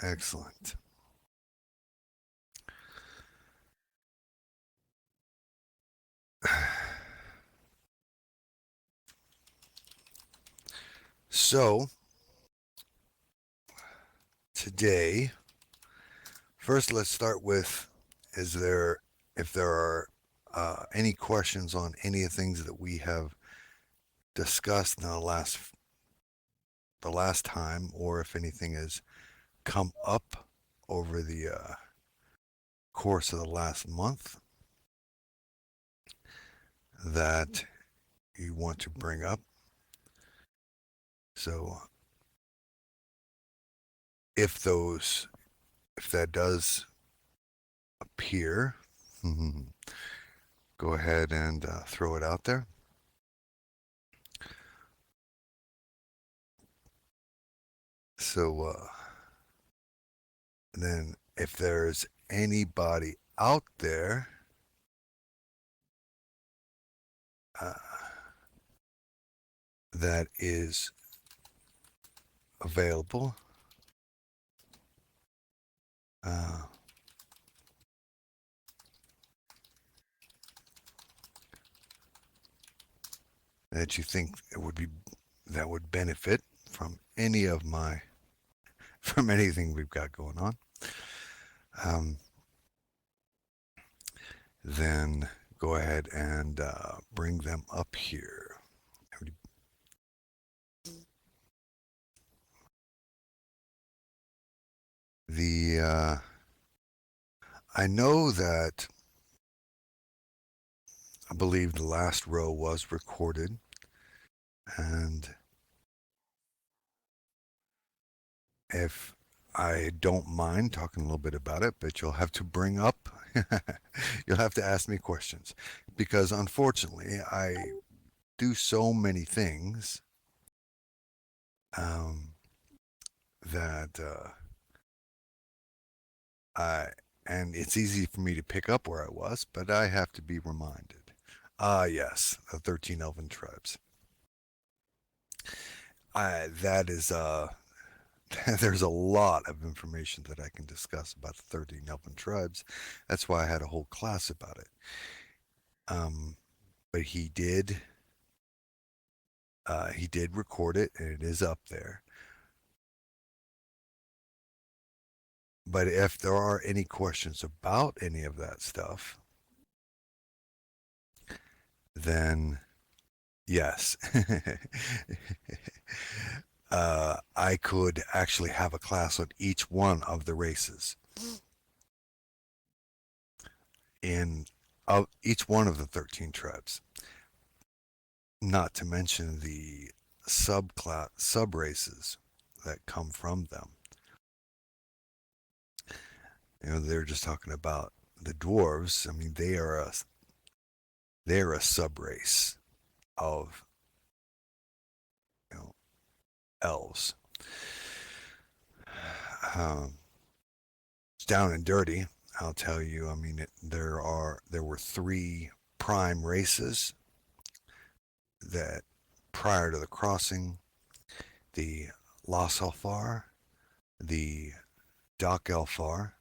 Excellent. So, today, first let's start with, if there are any questions on any of the things that we have discussed in the last time, or if anything has come up over the course of the last month that you want to bring up. So if that does appear, go ahead and throw it out there. So then if there's anybody out there that is available, that you think that would benefit from from anything we've got going on, then go ahead and bring them up here. I know that I believe the last row was recorded, and if I don't mind talking a little bit about it, but you'll have to you'll have to ask me questions, because unfortunately I do so many things that and it's easy for me to pick up where I was, but I have to be reminded. Yes, the 13 Elven tribes. That is there's a lot of information that I can discuss about the 13 Elven tribes. That's why I had a whole class about it. But he did record it, and it is up there. But if there are any questions about any of that stuff, then yes. I could actually have a class on each one of the races of each one of the 13 tribes, not to mention the sub races that come from them. They're just talking about the dwarves. I mean, they're a sub race of elves. It's down and dirty, I'll tell you. I mean, there were 3 prime races that prior to the crossing: the Losselfar, the Dokelfar,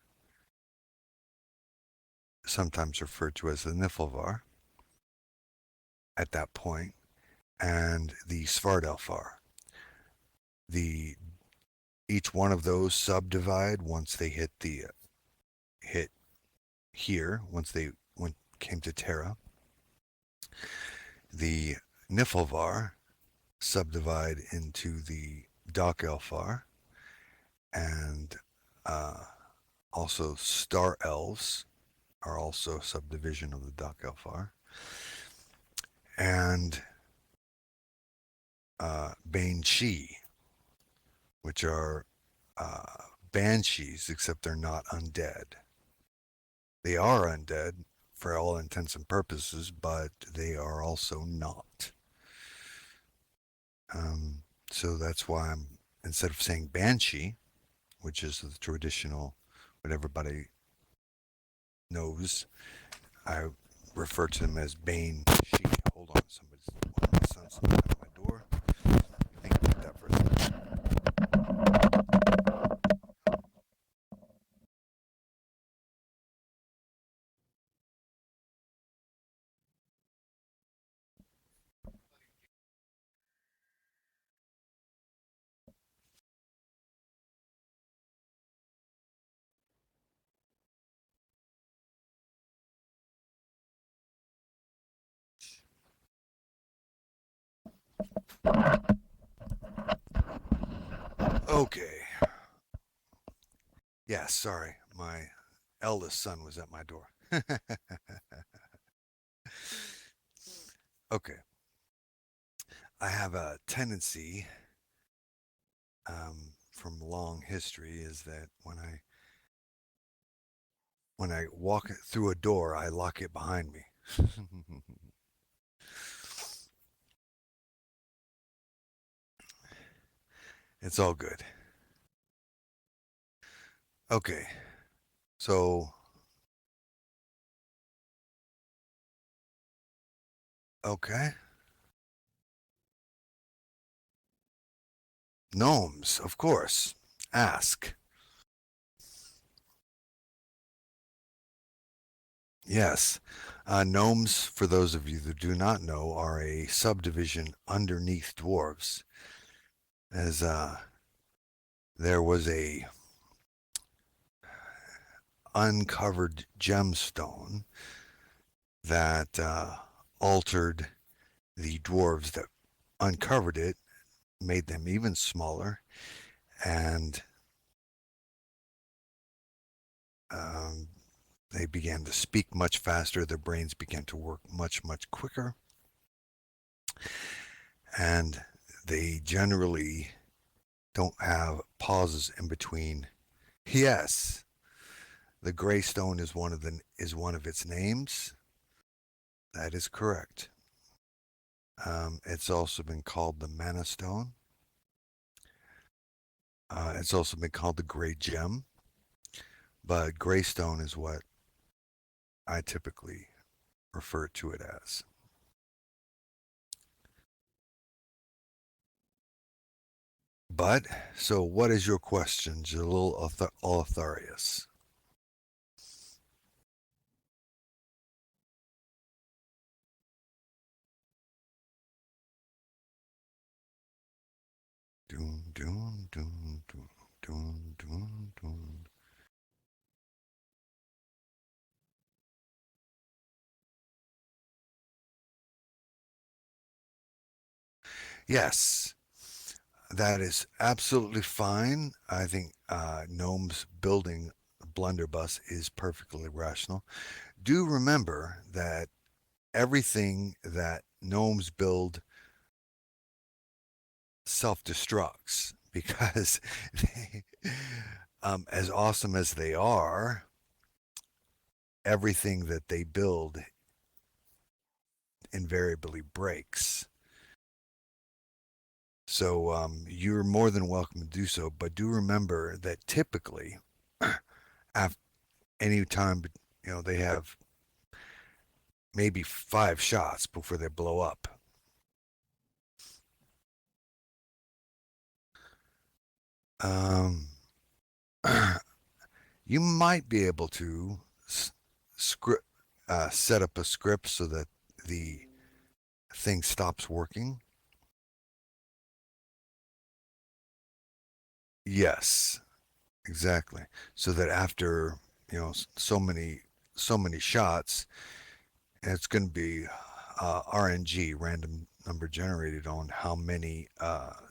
sometimes referred to as the Niflvar at that point, and the Svardelfar. Each one of those subdivide once they hit here, once they came to Terra. The Niflvar subdivide into the Dokelfar, and also Star Elves are also a subdivision of the Dokelfar, and Banshee, which are banshees, except they're not undead. They are undead for all intents and purposes, but they are also not. So that's why instead of saying banshee, which is the traditional, what everybody knows, I refer to them as banshee. Hold on, one of my sons at my door. Think about that for a second. Okay. Yeah, sorry. My eldest son was at my door. Okay. I have a tendency from long history is that when I walk through a door, I lock it behind me. It's all good. Okay. So, okay. Gnomes, of course. Ask. Yes. Gnomes, for those of you that do not know, are a subdivision underneath dwarves. As there was a uncovered gemstone that altered the dwarves that uncovered it, made them even smaller, and um, they began to speak much faster. Their brains began to work much, much quicker, and they generally don't have pauses in between. Yes, the gray stone is one of its names. That is correct. It's also been called the mana stone. It's also been called the gray gem, but gray stone is what I typically refer to it as. But so, what is your question, Jalil Autharius? Doom, doom, doom, doom, doom, doom, doom. Yes, that is absolutely fine. I think Gnome's building blunderbuss is perfectly rational. Do remember that everything that Gnomes build self destructs because they, as awesome as they are, everything that they build invariably breaks. So you're more than welcome to do so, but do remember that typically, after any time, they have maybe 5 shots before they blow up. Um, you might be able to script set up a script so that the thing stops working. Yes, exactly. So that after so many shots, it's going to be RNG, random number generated, on how many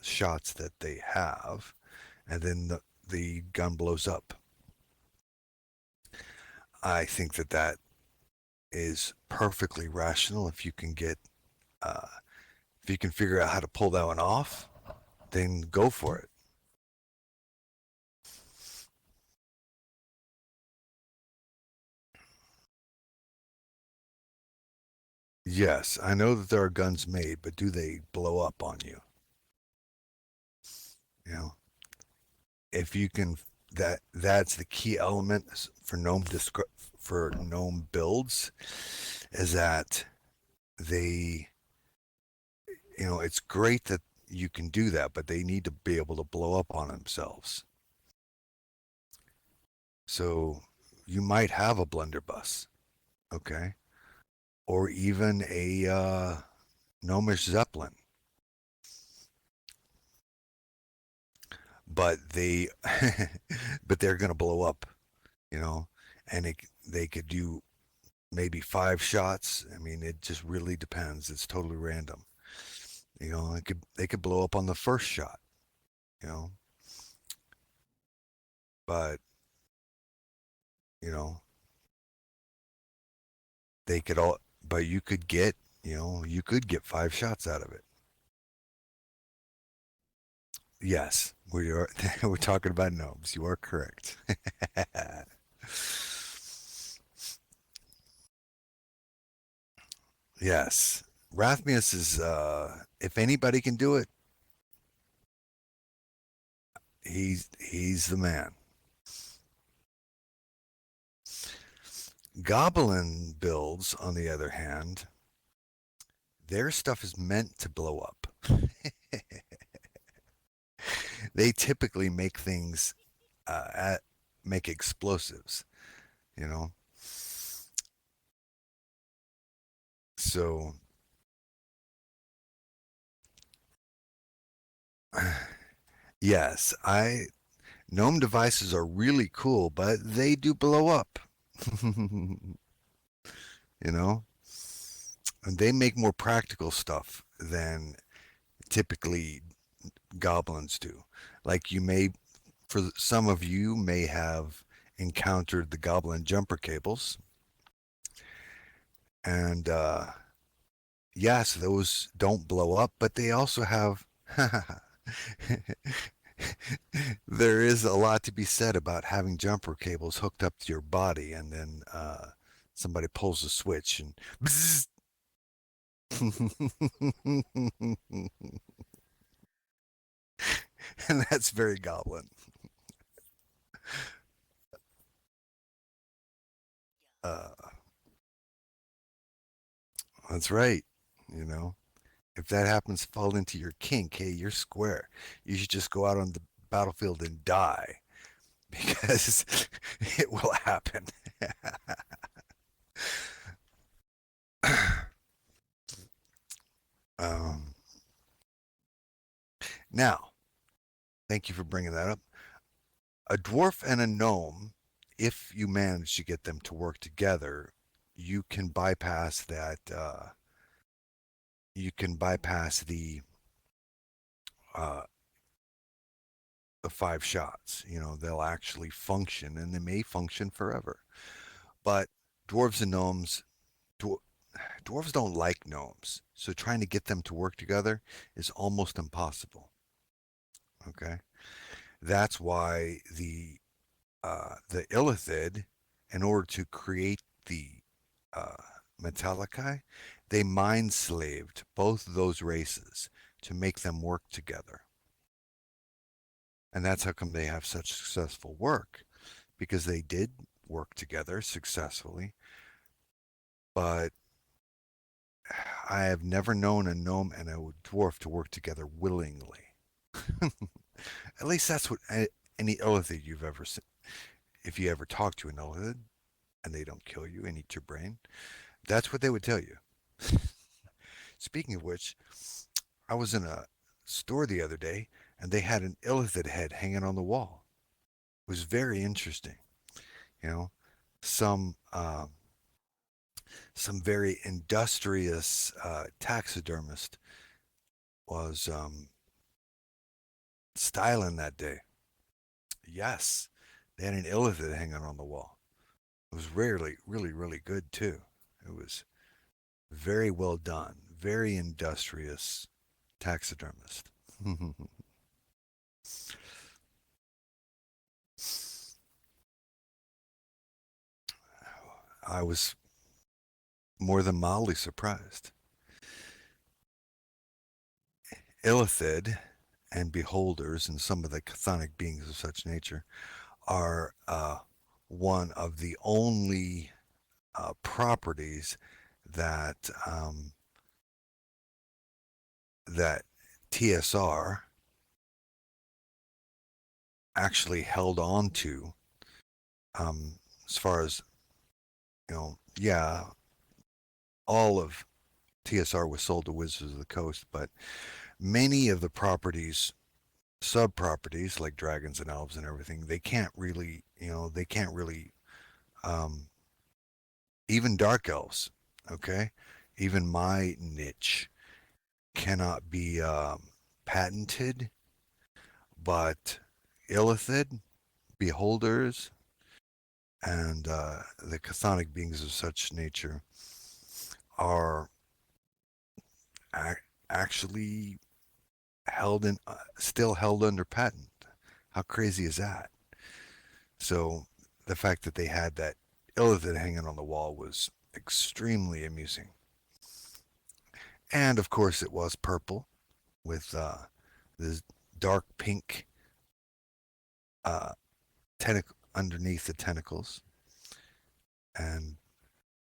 shots that they have, and then the gun blows up. I think that is perfectly rational. Uh, if you can figure out how to pull that one off, then go for it. Yes, I know that there are guns made, but do they blow up on you? You know, if you can, that's the key element for gnome builds, is that they, it's great that you can do that, but they need to be able to blow up on themselves. So you might have a blunderbuss, okay, or even a gnomish zeppelin, but they, but they're going to blow up, you know, and they could do maybe 5 shots. I mean, it just really depends. It's totally random. They could blow up on the first shot, you know, but you know they could all, but you could get 5 shots out of it. Yes, we are. We're talking about gnomes. You are correct. Yes, Rathmius is. If anybody can do it, he's the man. Goblin builds, on the other hand, their stuff is meant to blow up. They typically make things make explosives. You know, so yes, I gnome devices are really cool, but they do blow up. You know, and they make more practical stuff than typically goblins do. Like for some of you, may have encountered the goblin jumper cables, and yes, those don't blow up, but they also have. There is a lot to be said about having jumper cables hooked up to your body, and then somebody pulls a switch and bzzz. And that's very goblin. Uh, that's right. You know, if that happens to fall into your kink, hey, you're square. You should just go out on the battlefield and die because it will happen. um, Now, thank you for bringing that up. A dwarf and a gnome, if you manage to get them to work together, you can bypass that. You can bypass uh, the 5 shots. They'll actually function, and they may function forever. But dwarves and gnomes, dwarves don't like gnomes, so trying to get them to work together is almost impossible. Okay, that's why the Illithid, in order to create the uh, Metallicae, they mind slaved both of those races to make them work together. And that's how come they have such successful work, because they did work together successfully. But I have never known a gnome and a dwarf to work together willingly. At least that's what any Illithid you've ever seen. If you ever talk to an Illithid and they don't kill you and eat your brain, that's what they would tell you. Speaking of which, I was in a store the other day and they had an Illithid head hanging on the wall. It was very interesting. You know, some some very industrious taxidermist was styling that day. Yes, they had an Illithid hanging on the wall. It was really good too. It was very well done, very industrious taxidermist. I was more than mildly surprised. Illithid and beholders and some of the chthonic beings of such nature are one of the only properties that that TSR actually held on to, as far as yeah, all of TSR was sold to Wizards of the Coast, but many of the properties, sub properties like dragons and elves and everything, they can't really, um, even dark elves, okay, even my niche. cannot be patented, but illithid, beholders, and the chthonic beings of such nature are ac- actually still held under patent. How crazy is that? So the fact that they had that illithid hanging on the wall was extremely amusing. And of course, it was purple with this dark pink uh, underneath the tentacles and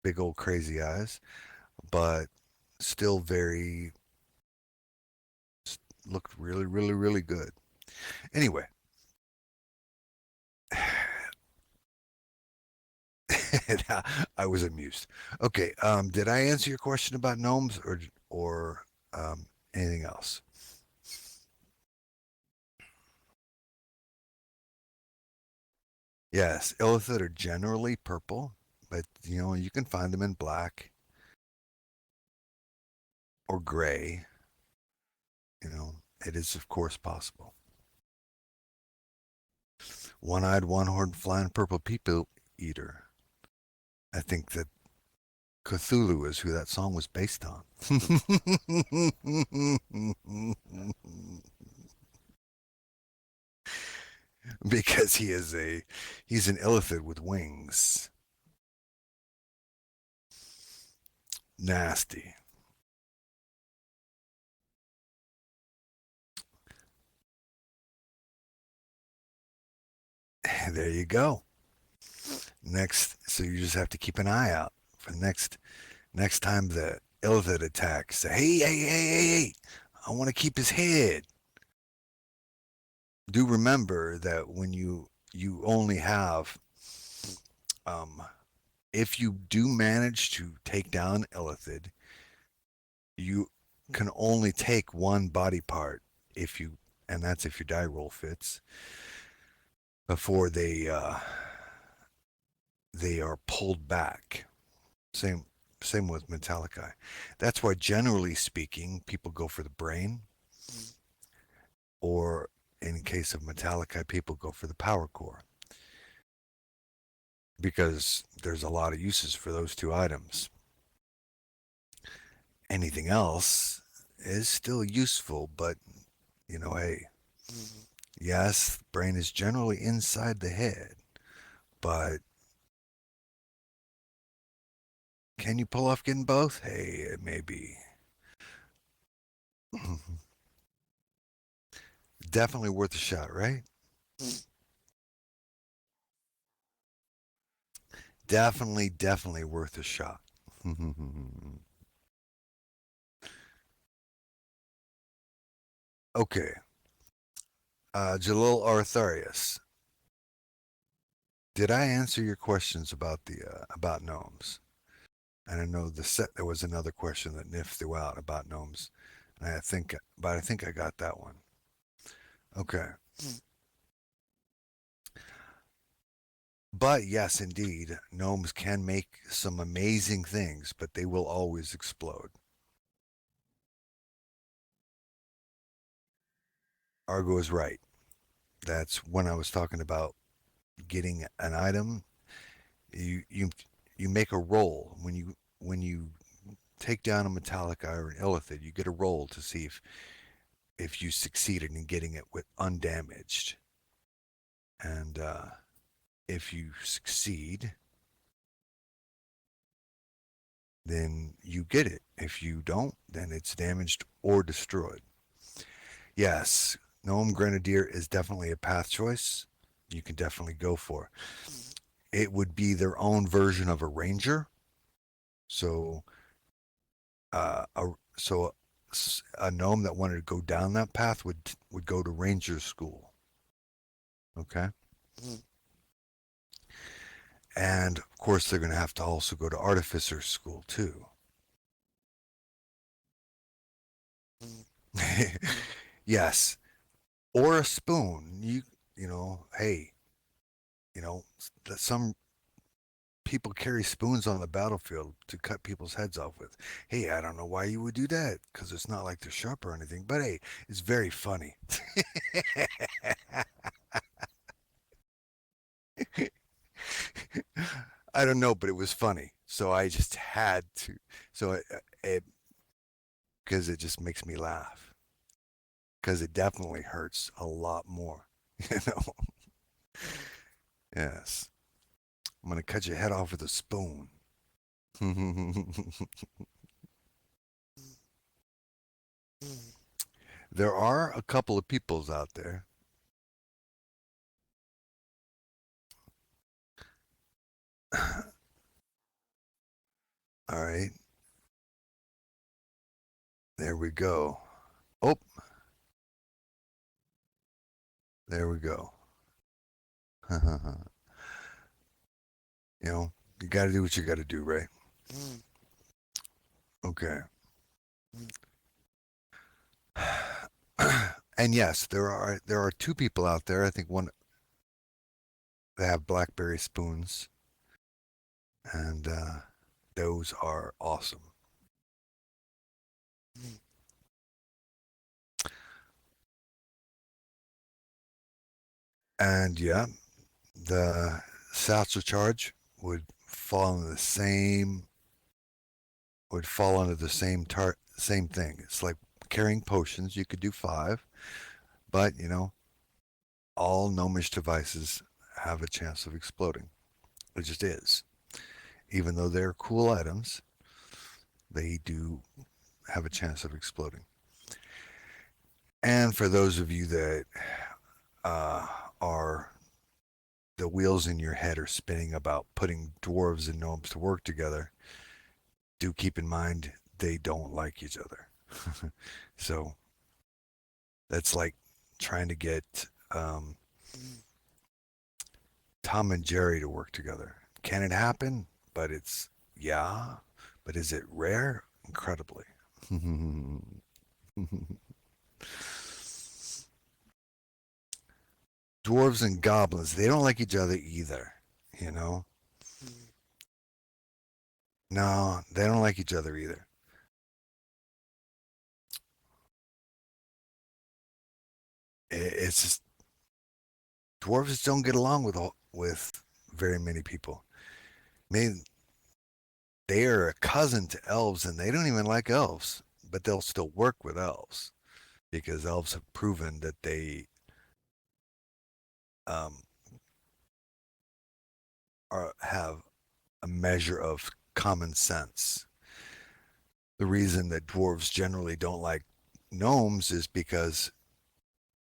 big old crazy eyes, but still very looked really, really, really good. Anyway, I was amused. Okay, did I answer your question about gnomes or anything else? Yes, illithid are generally purple, but you can find them in black or gray. It is of course possible. One-eyed, one-horned, flying purple people eater. I think that Cthulhu is who that song was based on. Because he's an illithid with wings. Nasty. There you go. Next, so you just have to keep an eye out for next time the illithid attacks. Say, hey, hey, hey, hey, hey! I want to keep his head. Do remember that when you only have um if you do manage to take down illithid, you can only take one body part if you and that's if your die roll fits before they are pulled back. Same with Metallica. That's why generally speaking, people go for the brain, or in case of Metallica, people go for the power core because there's a lot of uses for those two items. Anything else is still useful, but hey, yes, brain is generally inside the head, but can you pull off getting both? Hey, maybe. Definitely worth a shot, right? Definitely worth a shot. Okay. Jalil Artharius, did I answer your questions about the about gnomes? And I know there was another question that Nif threw out about gnomes, and I think I got that one. Okay. But yes, indeed, gnomes can make some amazing things, but they will always explode. Argo is right. That's when I was talking about getting an item. You you you make a roll when you take down a Metallica or an Illithid. You get a roll to see if you succeeded in getting it with undamaged, and if you succeed, then you get it. If you don't, then it's damaged or destroyed. Yes, Gnome Grenadier is definitely a path choice. You can definitely go for. It would be their own version of a ranger. So, uh, a, so a gnome that wanted to go down that path would go to ranger school. Okay, and of course they're going to have to also go to artificer school too. Yes, or a spoon. Hey, you know, some people carry spoons on the battlefield to cut people's heads off with. Hey, I don't know why you would do that, because it's not like they're sharp or anything, but hey, it's very funny. I don't know, but it was funny. So I just had to. So it because it just makes me laugh. Because it definitely hurts a lot more. You know? Yes. I'm going to cut your head off with a spoon. There are a couple of peoples out there. All right. There we go. Oh, there we go. You know, you got to do what you got to do, right? Okay. And yes, there are two people out there. I think one that have blackberry spoons, and those are awesome. And yeah, the satchel charge would fall under the same thing. It's like carrying potions. You could do 5, but all gnomish devices have a chance of exploding. It just is. Even though they're cool items, they do have a chance of exploding. And for those of you that uh, are the wheels in your head are spinning about putting dwarves and gnomes to work together, do keep in mind they don't like each other. So that's like trying to get Tom and Jerry to work together. Can it happen? But yeah. But is it rare? Incredibly. Dwarves and goblins, they don't like each other either, you know? No, they don't like each other either. It's just dwarves don't get along with very many people. I mean, they are a cousin to elves, and they don't even like elves, but they'll still work with elves because elves have proven that they um, have a measure of common sense. The reason that dwarves generally don't like gnomes is because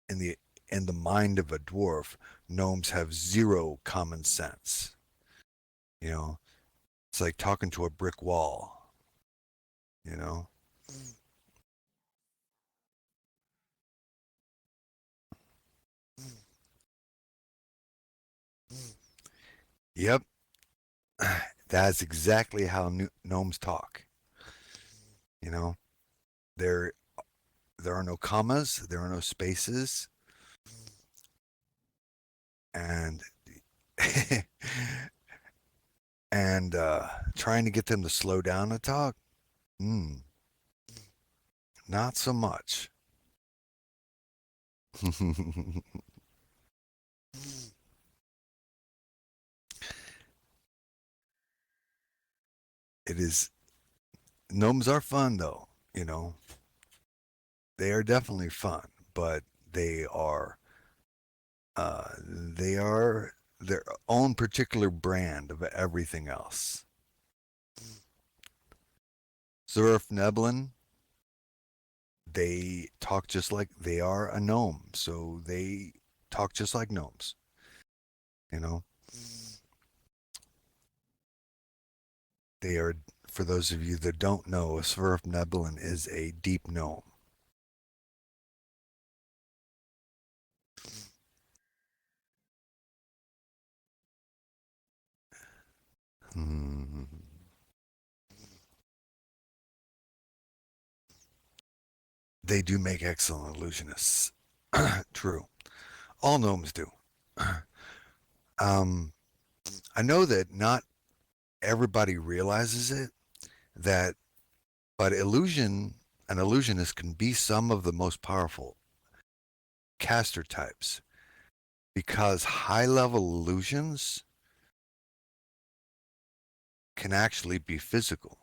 in the in the mind of a dwarf, gnomes have zero common sense. You know, it's like talking to a brick wall. You know. Yep, that's exactly how gnomes talk. You know, there there are no commas, there are no spaces, and and trying to get them to slow down to talk, mm, not so much. It is gnomes are fun though. You know, they are definitely fun, but they are their own particular brand of everything else. Zurf Neblin, they talk just like they are a gnome, so they talk just like gnomes. You know, they are. For those of you that don't know, a Zurf Neblin is a deep gnome. Hmm. They do make excellent illusionists. True. All gnomes do. Um, I know that not. everybody realizes it, that but an illusionist can be some of the most powerful caster types because high level illusions can actually be physical.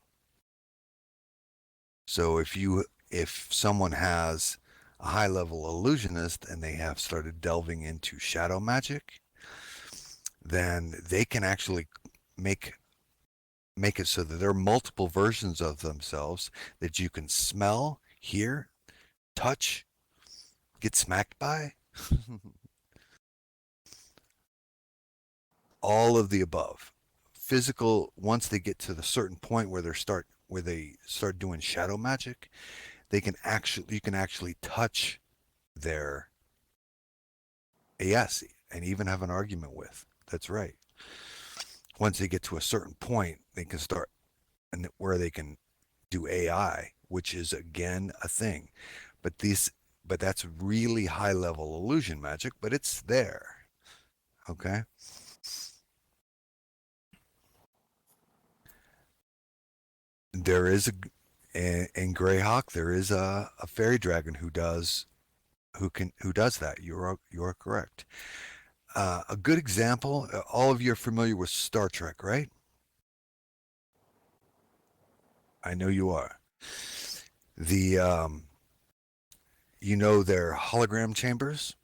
So if someone has a high level illusionist and they have started delving into shadow magic, then they can actually make make it so that there are multiple versions of themselves that you can smell, hear, touch, get smacked by. All of the above. Physical, once they get to the certain point where they start doing shadow magic, you can actually touch their yes and even have an argument with. That's right. Once they get to a certain point, they can start and where they can do AI, which is again a thing. But these but that's really high level illusion magic, but it's there. Okay? There is in Greyhawk there is a fairy dragon who does that. You're correct. A good example. All of you are familiar with Star Trek, right? I know you are. The you know their hologram chambers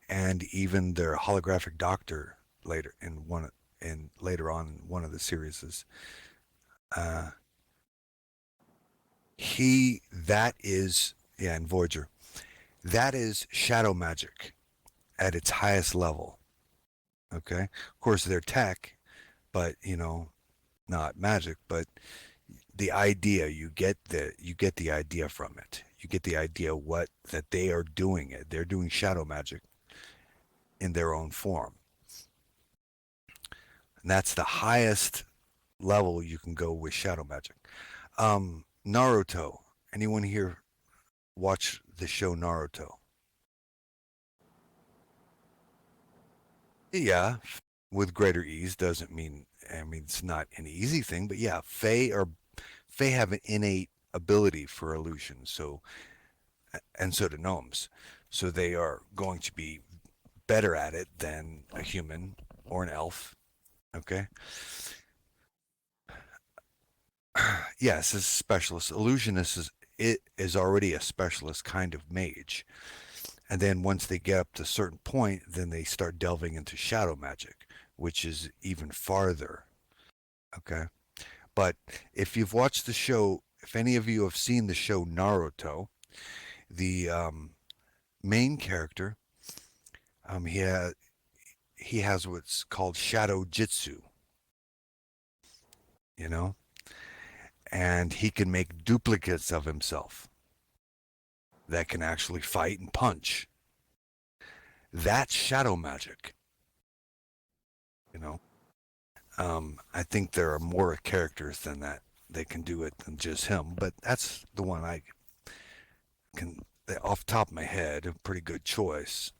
and even their holographic doctor later on in one of the series. Uh, that is yeah, in Voyager. That is shadow magic at its highest level. Okay, of course they're tech, but not magic. But the idea you get the idea from it. You get the idea what that they are doing it. They're doing shadow magic in their own form, and that's the highest level you can go with shadow magic. Naruto. Anyone here watch the show Naruto? Yeah, with greater ease doesn't mean I mean it's not an easy thing, but yeah, Fae have an innate ability for illusion. So and so do gnomes. So they are going to be better at it than a human or an elf. Okay. Yes, as a specialist. Illusionist is already a specialist kind of mage. And then once they get up to a certain point, then they start delving into shadow magic, which is even farther. Okay. But if you've watched the show, if any of you have seen the show Naruto, the main character, um, he, ha- he has what's called shadow jitsu, you know, and he can make duplicates of himself that can actually fight and punch. That's shadow magic, you know. I think there are more characters than that. They can do it than just him, but that's the one I can, off the top of my head, a pretty good choice.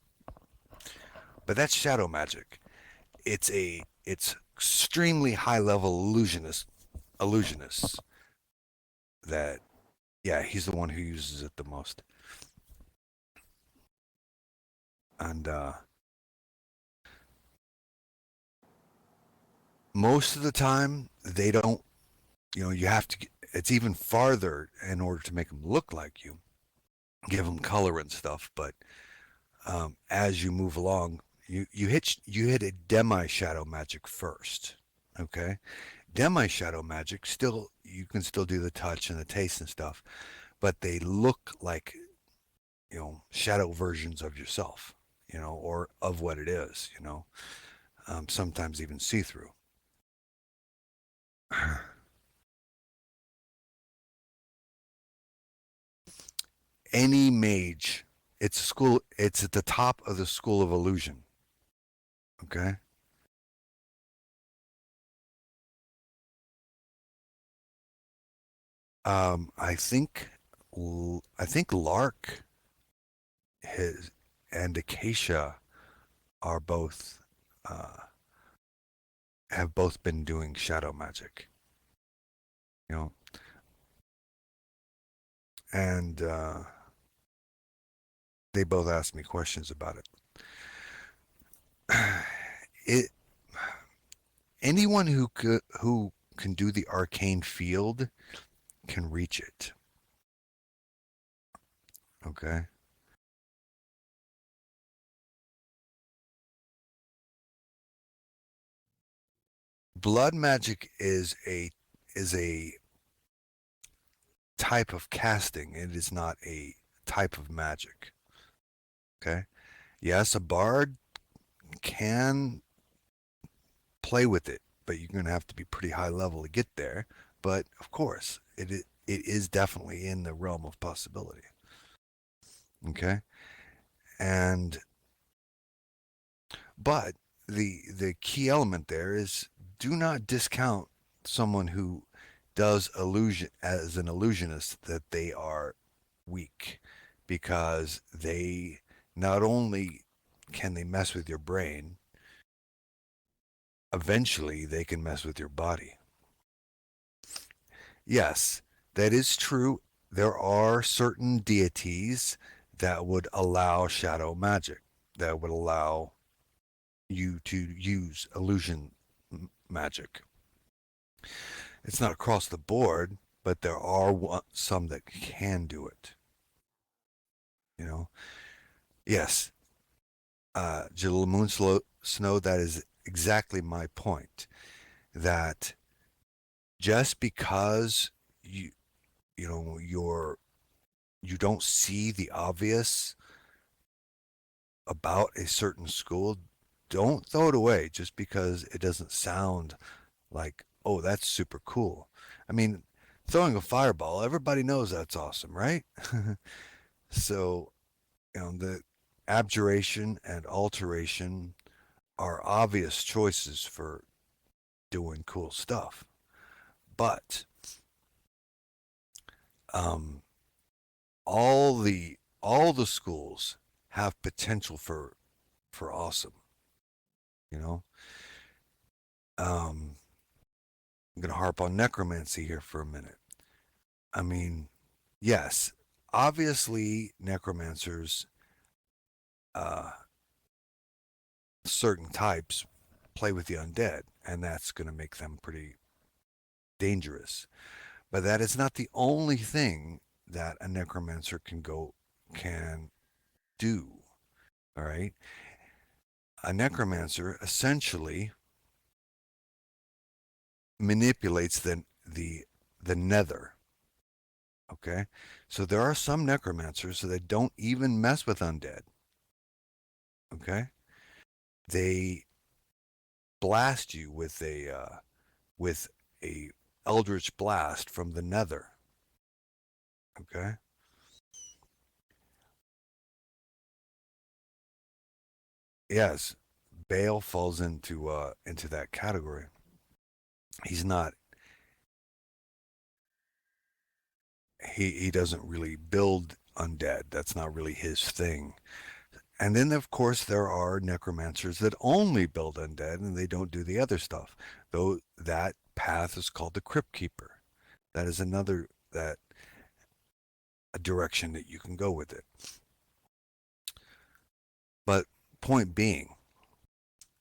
But that's shadow magic. It's extremely high level illusionists that yeah, he's the one who uses it the most. And most of the time they don't, you have to it's even farther in order to make them look like you, give them color and stuff, but as you move along, you hit a demi shadow magic first. Okay, demi shadow magic still you can still do the touch and the taste and stuff, but they look like shadow versions of yourself, or of what it is, sometimes even see through. Any mage, it's at the top of the school of illusion. Okay. I think Lark his and Acacia are both uh, have both been doing shadow magic, you know, and they both asked me questions about it. It anyone who can do the arcane field can reach it. Okay. Blood magic is a type of casting. It is not a type of magic. Okay. Yes, a bard can play with it, but you're going to have to be pretty high level to get there. But of course, it is definitely in the realm of possibility. Okay. And but the key element there is do not discount someone who does illusion as an illusionist that they are weak, because they not only can they mess with your brain, eventually they can mess with your body. Yes, that is true. There are certain deities that would allow shadow magic, that would allow you to use illusion magic. It's not across the board, but there are some that can do it. You know, yes, Jill Moon Snow. That is exactly my point. That just because you know you don't see the obvious about a certain school, don't throw it away just because it doesn't sound like, oh, that's super cool. I mean, throwing a fireball, everybody knows that's awesome, right? So, the abjuration and alteration are obvious choices for doing cool stuff. But um, all the schools have potential for awesome. You know, um, I'm going to harp on necromancy here for a minute. I mean, yes, obviously necromancers, uh, certain types play with the undead, and that's going to make them pretty dangerous. But that is not the only thing that a necromancer can do. All right, a necromancer essentially manipulates the nether. Okay, so there are some necromancers that don't even mess with undead. Okay, they blast you with a eldritch blast from the nether. Okay, yes, Bale falls into that category. He's not he doesn't really build undead. That's not really his thing. And then of course there are necromancers that only build undead and they don't do the other stuff. Though that path is called the crypt keeper. That is another that a direction that you can go with it. But point being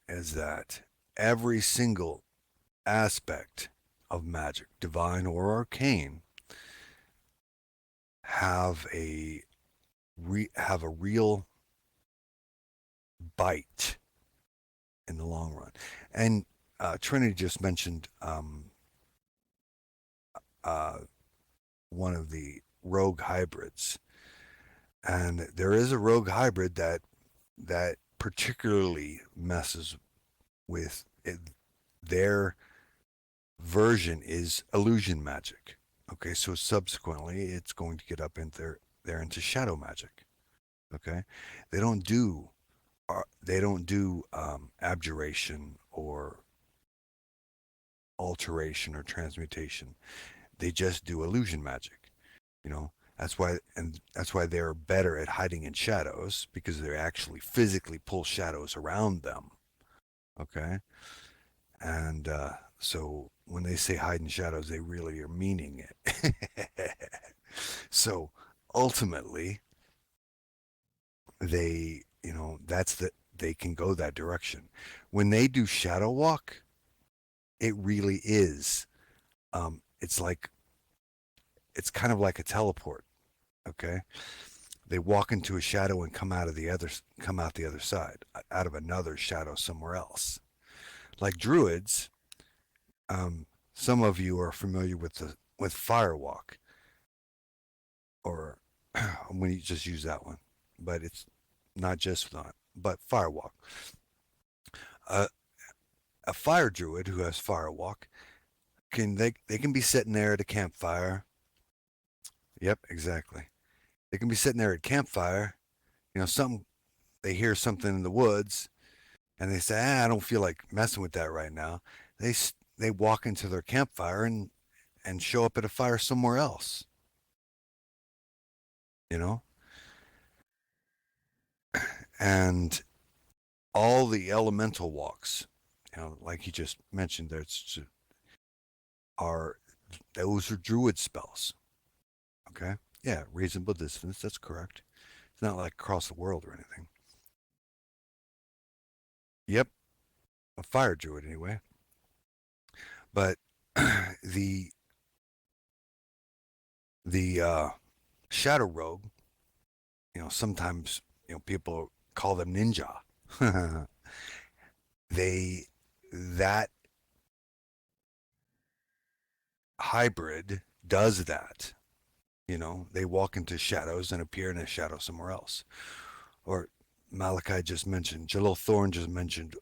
is that every single aspect of magic, divine or arcane, have have a real bite in the long run. And Trinity just mentioned uh, one of the rogue hybrids, and there is a rogue hybrid that particularly messes with it. Their version is illusion magic. Okay, so subsequently it's going to get up there into shadow magic. Okay, they don't do abjuration or alteration or transmutation. They just do illusion magic. You know, that's why they're better at hiding in shadows, because they actually physically pull shadows around them. Okay, And so when they say hide in shadows, they really are meaning it. So ultimately, that's they can go that direction. When they do shadow walk, it really is. It's like it's kind of like a teleport. Okay, they walk into a shadow and come out the other side, out of another shadow somewhere else. Like druids, some of you are familiar with firewalk, or when you just use that one, but it's not just that, but firewalk. Uh, a fire druid who has firewalk they can be sitting there at a campfire. Yep, exactly. They can be sitting there at campfire. Something they hear something in the woods, and they say, I don't feel like messing with that right now. They they walk into their campfire and show up at a fire somewhere else. You know, and all the elemental walks, like you just mentioned, are those are druid spells. Okay, yeah, reasonable distance. That's correct. It's not like across the world or anything. Yep, a fire druid anyway. But the the shadow rogue, sometimes people call them ninja. they that hybrid does that. They walk into shadows and appear in a shadow somewhere else. Or Malachi just mentioned, Jalil Thorne just mentioned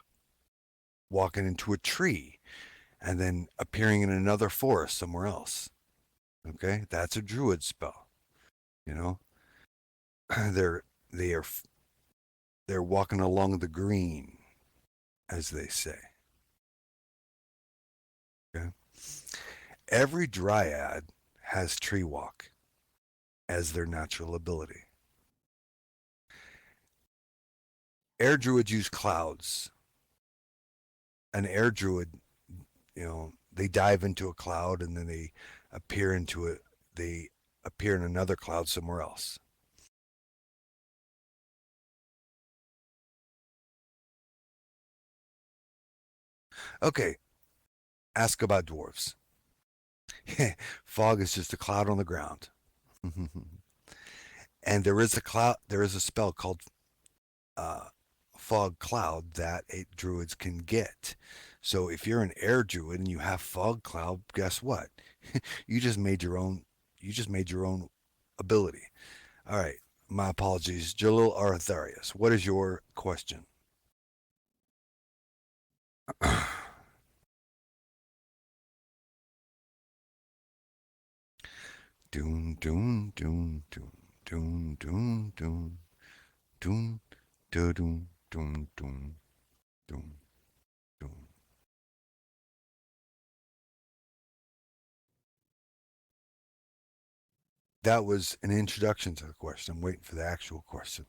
walking into a tree and then appearing in another forest somewhere else. Okay, that's a druid spell. You know, they're they are they're walking along the green, as they say. Okay, every dryad has tree walk as their natural ability. Air druids use clouds. An air druid, they dive into a cloud and then they appear into it. They appear in another cloud somewhere else. Okay, ask about dwarves. Fog is just a cloud on the ground. And there is a cloud. There is a spell called uh, fog cloud that druids can get. So if you're an air druid and you have fog cloud, guess what? you just made your own. You just made your own ability. All right. My apologies, Jalil Artharius. What is your question? Doom, doom, doom, doom, doom, doom, doom, doom, doom, doom, doom, doom, doom, doom. That was an introduction to the question. I'm waiting for the actual question.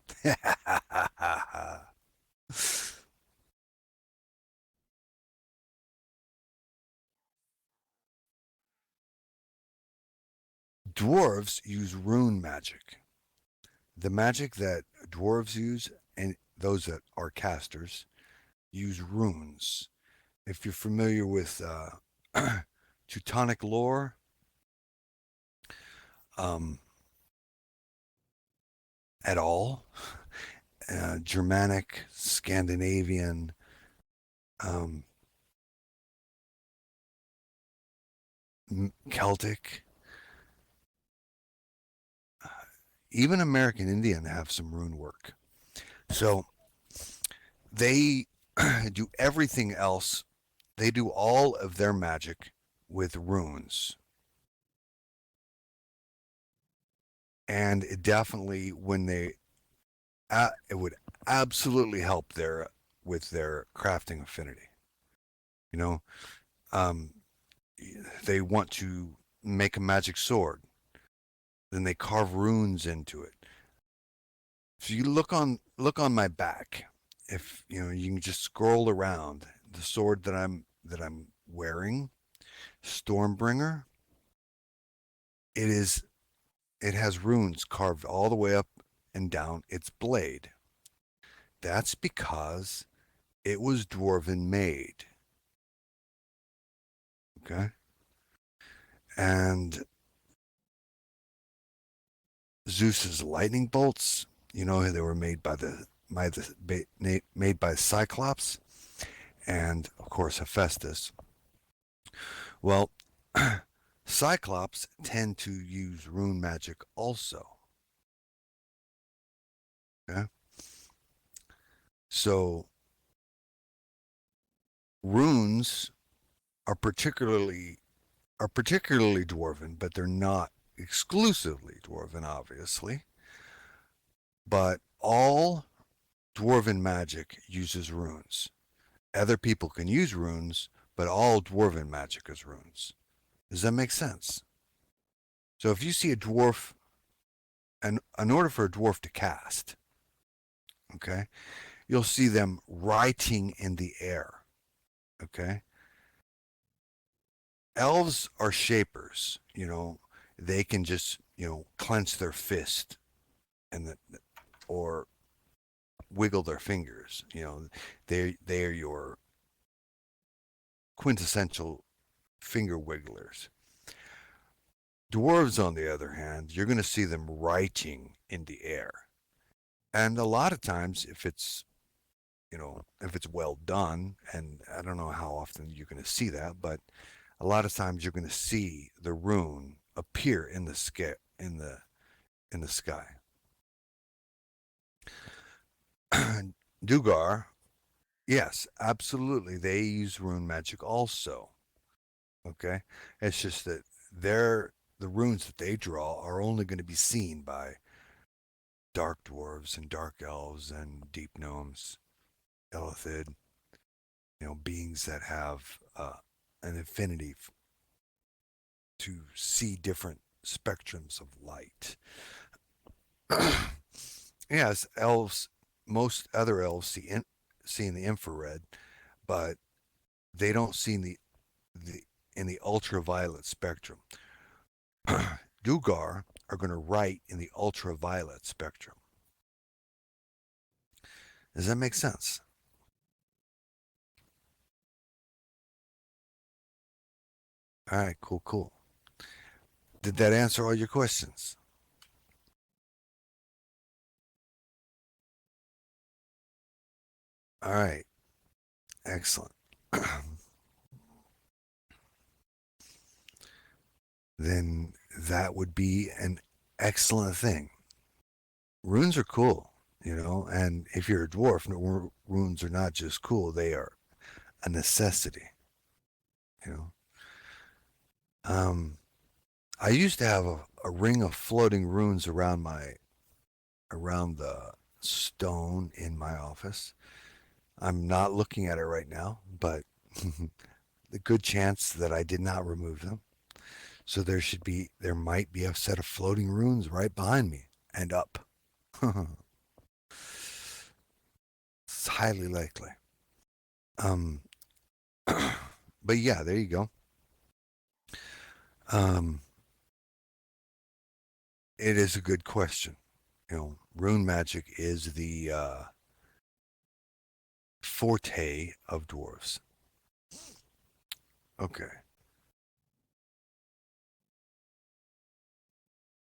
Dwarves use rune magic. The magic that dwarves use and those that are casters use runes. If you're familiar with Teutonic lore, um, at all, Germanic, Scandinavian, um, Celtic, even American Indian have some rune work. So they do everything else. They do all of their magic with runes. And it definitely, it would absolutely help with their crafting affinity. You know, um, they want to make a magic sword, then they carve runes into it. So you look on my back. If you can just scroll around the sword that I'm I'm wearing, Stormbringer, it is it has runes carved all the way up and down its blade. That's because it was dwarven made. Okay. And Zeus's lightning bolts, they were made made by Cyclops and of course Hephaestus. Well, Cyclops tend to use rune magic also. Okay. So runes are particularly dwarven, but they're not exclusively dwarven, obviously. But all dwarven magic uses runes. Other people can use runes, but all dwarven magic is runes. Does that make sense? So if you see a dwarf, and in order for a dwarf to cast, okay, you'll see them writing in the air. Okay. Elves are shapers. They can just clench their fist or wiggle their fingers. They are your quintessential finger wigglers. Dwarves, on the other hand, you're going to see them writing in the air. And a lot of times, if it's well done, and I don't know how often you're going to see that, but a lot of times you're going to see the rune appear in the sky. Dugar, yes, absolutely. They use rune magic also. Okay, it's just that the runes that they draw are only going to be seen by dark dwarves and dark elves and deep gnomes, Elithid, beings that have an affinity to see different spectrums of light. Yes, elves, most other elves see in the infrared, but they don't see the in the ultraviolet spectrum. Dugar are going to write in the ultraviolet spectrum. Does that make sense? All right, cool, cool. Did that answer all your questions? All right, excellent. Then that would be an excellent thing. Runes are cool, and if you're a dwarf, runes are not just cool, they are a necessity, you know. Um, I used to have a ring of floating runes around the stone in my office. I'm not looking at it right now, but the good chance that I did not remove them. So there might be a set of floating runes right behind me and up. It's highly likely. Um, but yeah, there you go. Um, it is a good question. Rune magic is the forte of dwarves. Okay.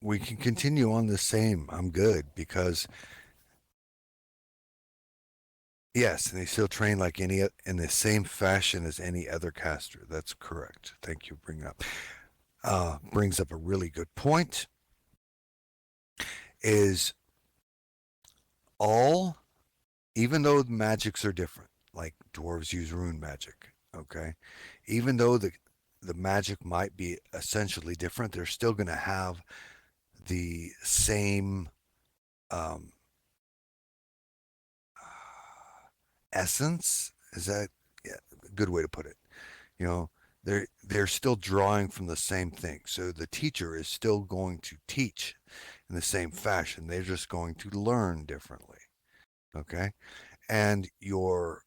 We can continue on the same. I'm good because yes, and they still train like any in the same fashion as any other caster. That's correct. Thank you. Brings up a really good point. Is all even though the magics are different, like dwarves use rune magic. Okay, even though the magic might be essentially different, they're still going to have the same um, essence. Is that yeah, a good way to put it? You know, they're still drawing from the same thing. So the teacher is still going to teach in the same fashion. They're just going to learn differently. Okay, and your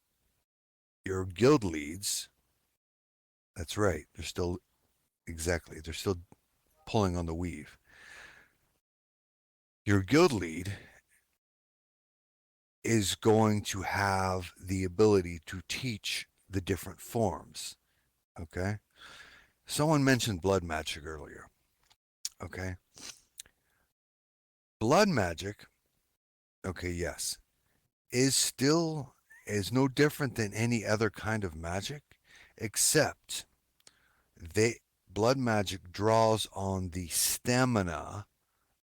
guild leads. That's right. They're still exactly. They're still pulling on the weave. Your guild lead is going to have the ability to teach the different forms. Okay. Someone mentioned blood magic earlier. Okay. Blood magic, okay, yes, is still is no different than any other kind of magic, except they blood magic draws on the stamina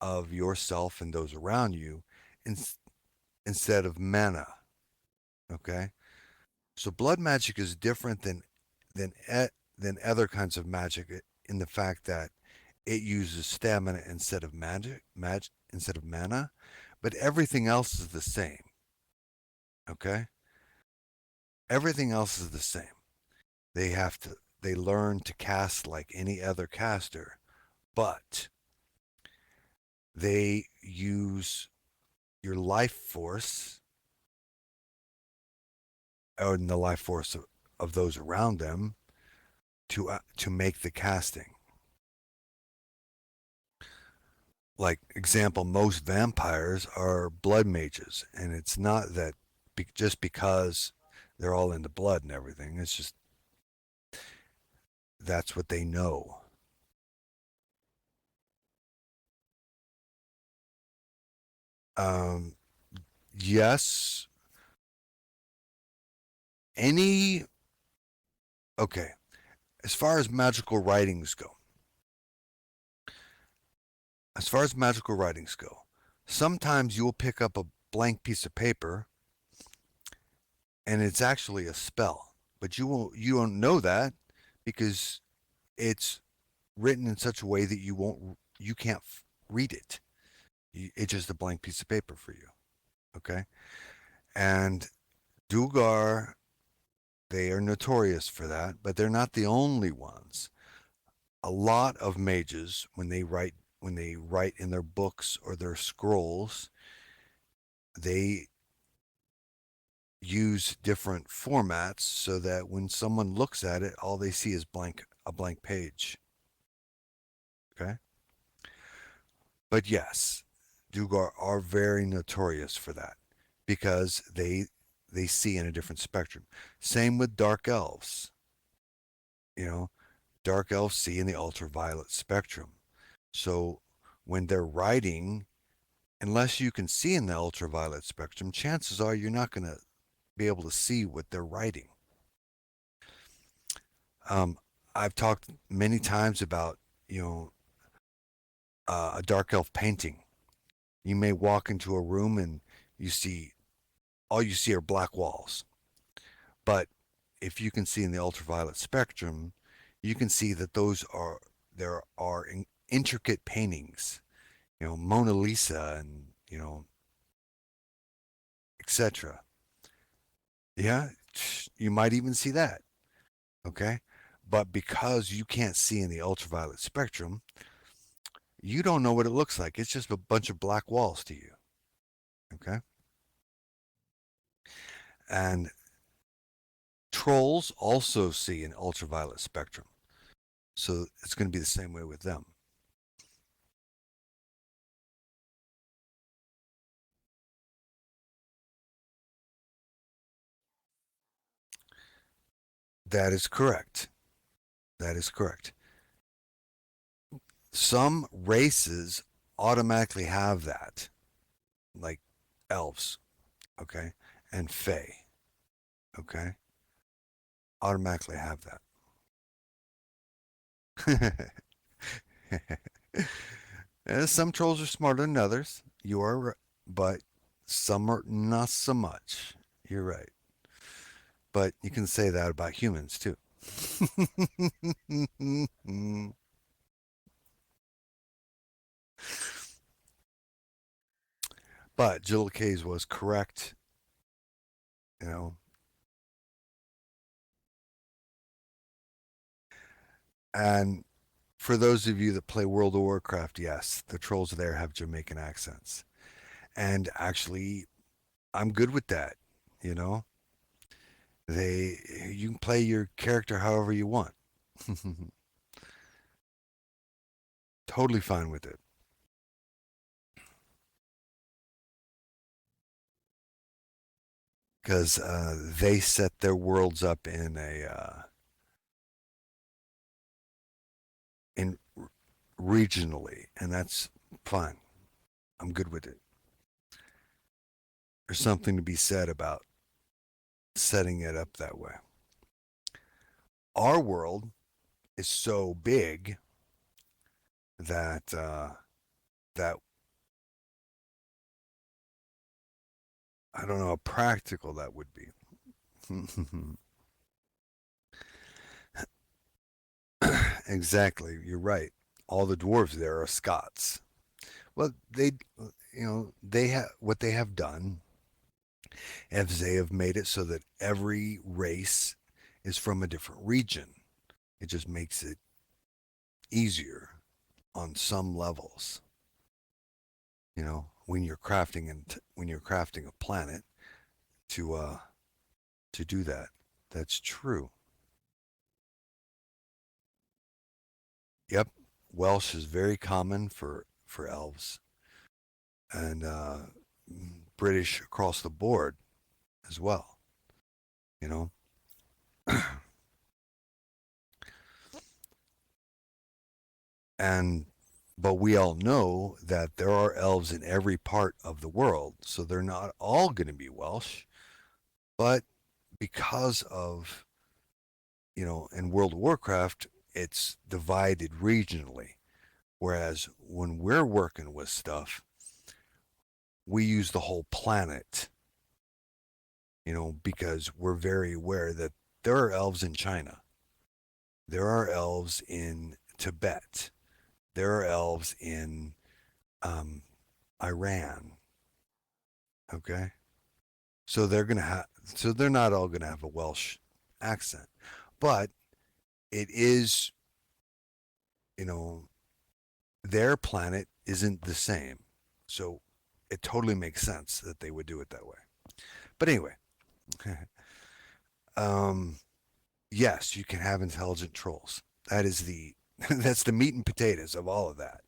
of yourself and those around you in, instead of mana. Okay, so blood magic is different than than other kinds of magic in the fact that it uses stamina instead of magic instead of mana, but everything else is the same. Okay, everything else is the same. They have to they learn to cast like any other caster, but they use your life force or the life force of those around them to make the casting. Like example, most vampires are blood mages, and it's not that just because they're all into blood and everything. It's just that's what they know. Um, yes, any okay. As far as magical writings go, as far as magical writings go, sometimes you will pick up a blank piece of paper and it's actually a spell, but you don't know that because it's written in such a way that you can't read it. It's just a blank piece of paper for you. Okay, and Dugar, they are notorious for that, but they're not the only ones. A lot of mages, when they write in their books or their scrolls, they use different formats so that when someone looks at it, all they see is a blank page. Okay, but yes, Dugar are very notorious for that because they see in a different spectrum. Same with dark elves. You know, dark elves see in the ultraviolet spectrum. So when they're writing, unless you can see in the ultraviolet spectrum, chances are you're not going to be able to see what they're writing. Um, I've talked many times about, you know, a dark elf painting. You may walk into a room and you see all you see are black walls. But if you can see in the ultraviolet spectrum, you can see that there are intricate paintings, you know, Mona Lisa and you know, etc. Yeah, you might even see that. Okay, but because you can't see in the ultraviolet spectrum, you don't know what it looks like. It's just a bunch of black walls to you. Okay, and trolls also see an ultraviolet spectrum, so it's going to be the same way with them. That is correct. That is correct. Some races automatically have that, like elves, okay, and fae, okay, automatically have that. Some trolls are smarter than others. You are, but some are not so much. You're right, but you can say that about humans too. But Jill Kays was correct. You know, and for those of you that play World of Warcraft, yes, the trolls there have Jamaican accents. And actually, I'm good with that. You know, they you can play your character however you want. Totally fine with it. Because they set their worlds up in regionally, and that's fine. I'm good with it. There's something to be said about setting it up that way. Our world is so big that I don't know how practical that would be. Exactly, you're right. All the dwarves there are Scots. Well, they have what they have done is they have made it so that every race is from a different region. It just makes it easier on some levels. When you're crafting a planet to uh to do that. That's true. Yep. Welsh is very common for elves and British across the board as well, you know. And but we all know that there are elves in every part of the world, so they're not all going to be Welsh, but because of, in World of Warcraft, it's divided regionally. Whereas when we're working with stuff, we use the whole planet, because we're very aware that there are elves in China, there are elves in Tibet, there are elves in um, Iran. Okay, so they're not all gonna have a Welsh accent, but it is, you know, their planet isn't the same, so it totally makes sense that they would do it that way. But anyway, um, yes, you can have intelligent trolls. That is the that's the meat and potatoes of all of that.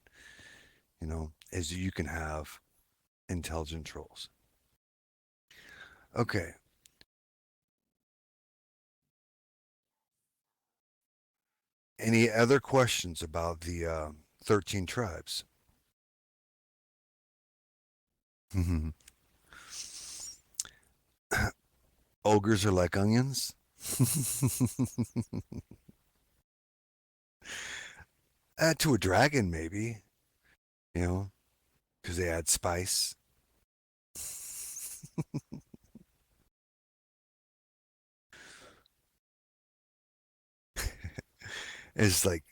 Is you can have intelligent trolls. Okay. Any other questions about the 13 tribes? Ogres are like onions. To a dragon, maybe. You know, because they add spice. It's like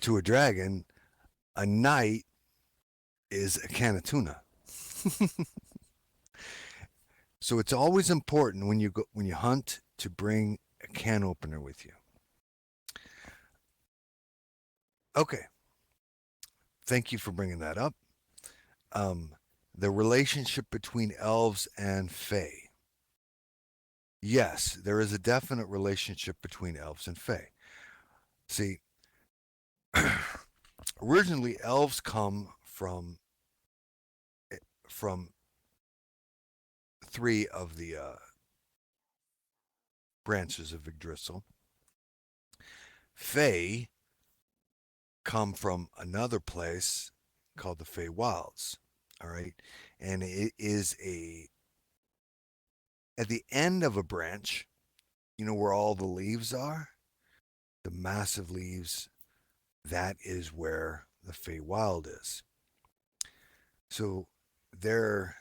to a dragon, a knight is a can of tuna. So it's always important when you hunt to bring a can opener with you. Okay, thank you for bringing that up. Um, the relationship between elves and fae. Yes, there is a definite relationship between elves and fae. See, originally elves come from three of the branches of Yggdrasil. Fae come from another place called the Fey Wilds. All right. And it is at the end of a branch, where all the leaves are, the massive leaves, that is where the Fey Wild is. So there,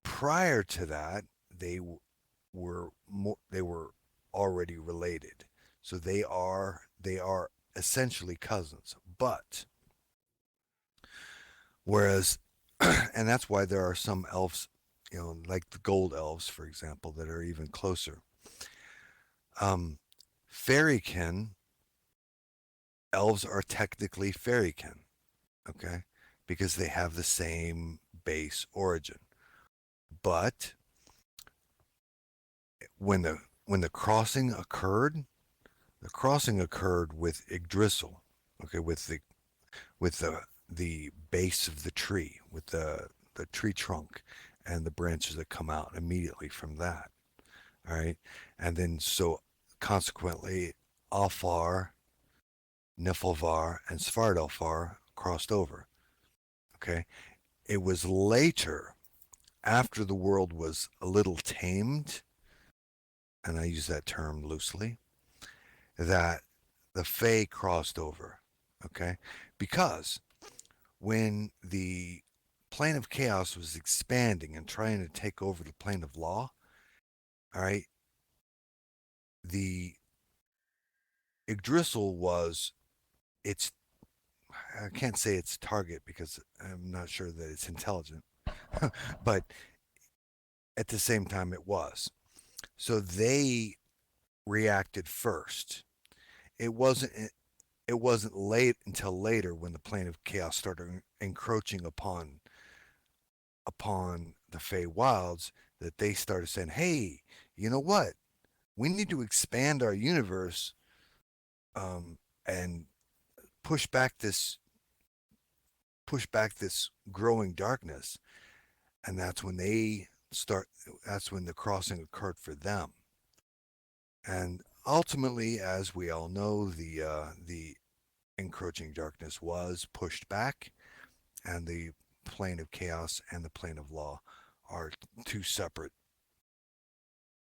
prior to that, they they were already related. So they are essentially cousins. But whereas, and that's why there are some elves, like the gold elves, for example, that are even closer. Fairykin, elves are technically fairykin, okay, because they have the same base origin. But when the crossing occurred, The crossing occurred with Yggdrasil, okay, with the base of the tree, with the tree trunk and the branches that come out immediately from that. All right, and then so consequently, Alfar, Niflvar, and Svartalfar crossed over. Okay, it was later, after the world was a little tamed, and I use that term loosely, that the Fae crossed over. Okay, because when the plane of chaos was expanding and trying to take over the plane of law, all right, the Yggdrasil was its, I can't say its target because I'm not sure that it's intelligent, but at the same time it was. So they reacted first. It wasn't it wasn't late until later when the plane of chaos started encroaching upon the Fey Wilds that they started saying, "Hey, you know what? We need to expand our universe and push back this push back this growing darkness." And that's when the crossing occurred for them. And ultimately, as we all know, the encroaching darkness was pushed back, and the plane of chaos and the plane of law are two separate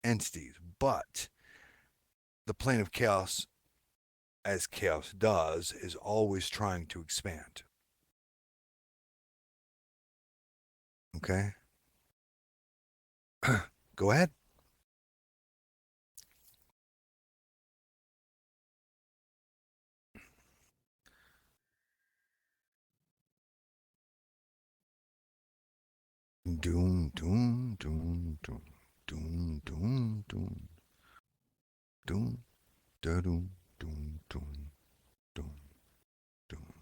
entities. But the plane of chaos, as chaos does, is always trying to expand. Okay? Go ahead. Doom, doom, doom, doom, doom, doom, doom, doom, da doom, doom, doom, doom, doom.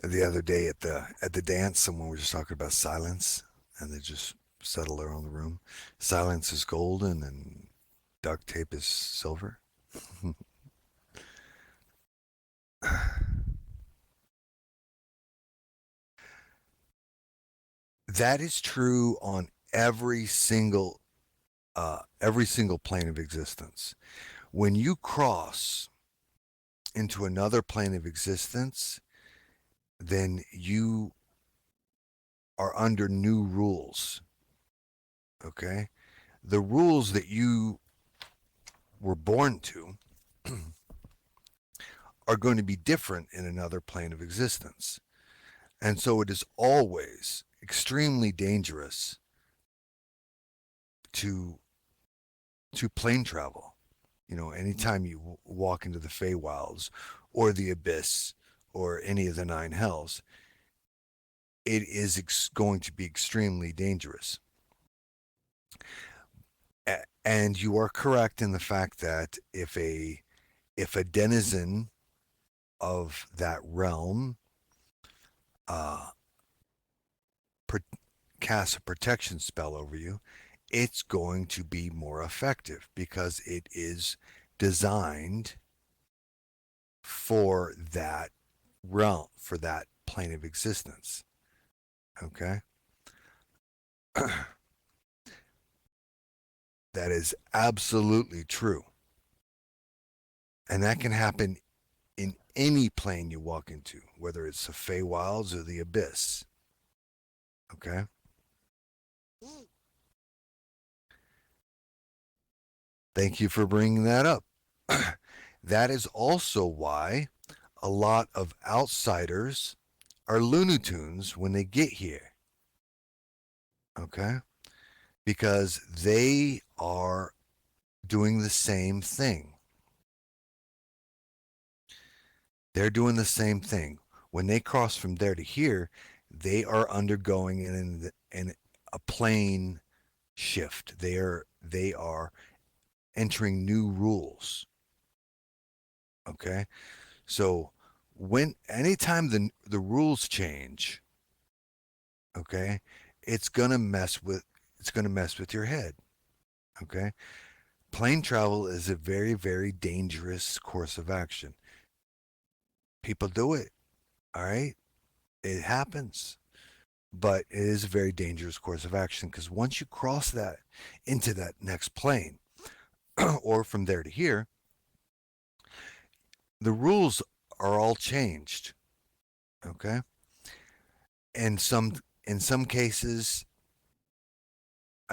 The other day at the dance, someone was just talking about silence, and they just settled around the room. Silence is golden, and duct tape is silver. That is true on every single plane of existence. When you cross into another plane of existence, then you are under new rules. Okay, the rules that you were born to are going to be different in another plane of existence. And so it is always extremely dangerous to plane travel. Anytime you walk into the Feywilds or the Abyss or any of the Nine Hells, it is going to be extremely dangerous. And you are correct in the fact that if a denizen of that realm uh, casts a protection spell over you, it's going to be more effective because it is designed for that realm, for that plane of existence. Okay? That is absolutely true. And that can happen in any plane you walk into, whether it's the Feywilds or the Abyss. Okay? Thank you for bringing that up. That is also why a lot of outsiders are Looney Tunes when they get here. Okay? Because they are doing the same thing. They're doing the same thing. When they cross from there to here, they are undergoing an a plane shift. They are entering new rules. Okay. So anytime the rules change, okay, it's gonna mess with your head. Okay. Plane travel is a very, very dangerous course of action. People do it. All right. It happens. But it is a very dangerous course of action because once you cross that into that next plane or from there to here, the rules are all changed. Okay. And in some cases,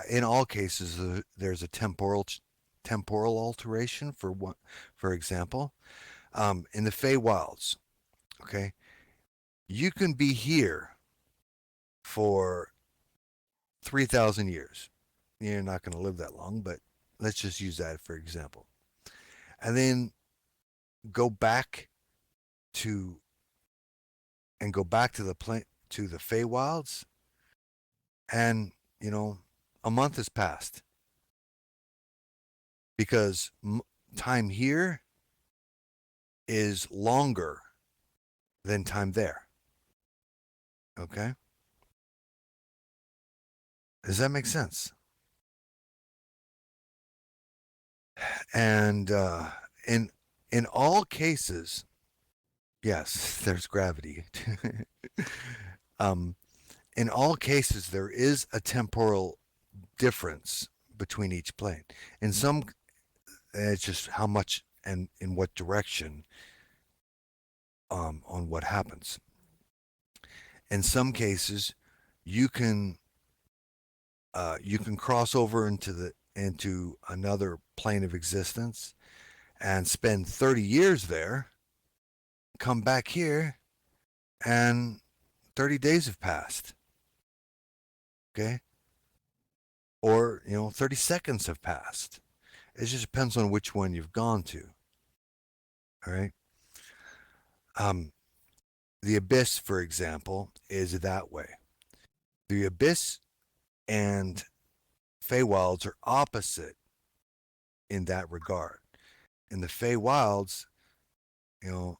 in all cases, there's a temporal alteration for one, for example, in the Feywilds. Okay, you can be here for 3,000 years. You're not going to live that long, but let's just use that for example, and then go back to go back to the Feywilds, and you know, a month has passed because time here is longer than time there. Okay, does that make sense? And in all cases, yes, there's gravity. um, in all cases, there is a temporal difference between each plane. In some, it's just how much and in what direction on what happens. In some cases, you can cross over into another plane of existence and spend 30 years there, come back here, and 30 days have passed. Okay. Or, 30 seconds have passed. It just depends on which one you've gone to. All right. Um, the Abyss, for example, is that way. The Abyss and Feywilds are opposite in that regard. In the Feywilds, you know,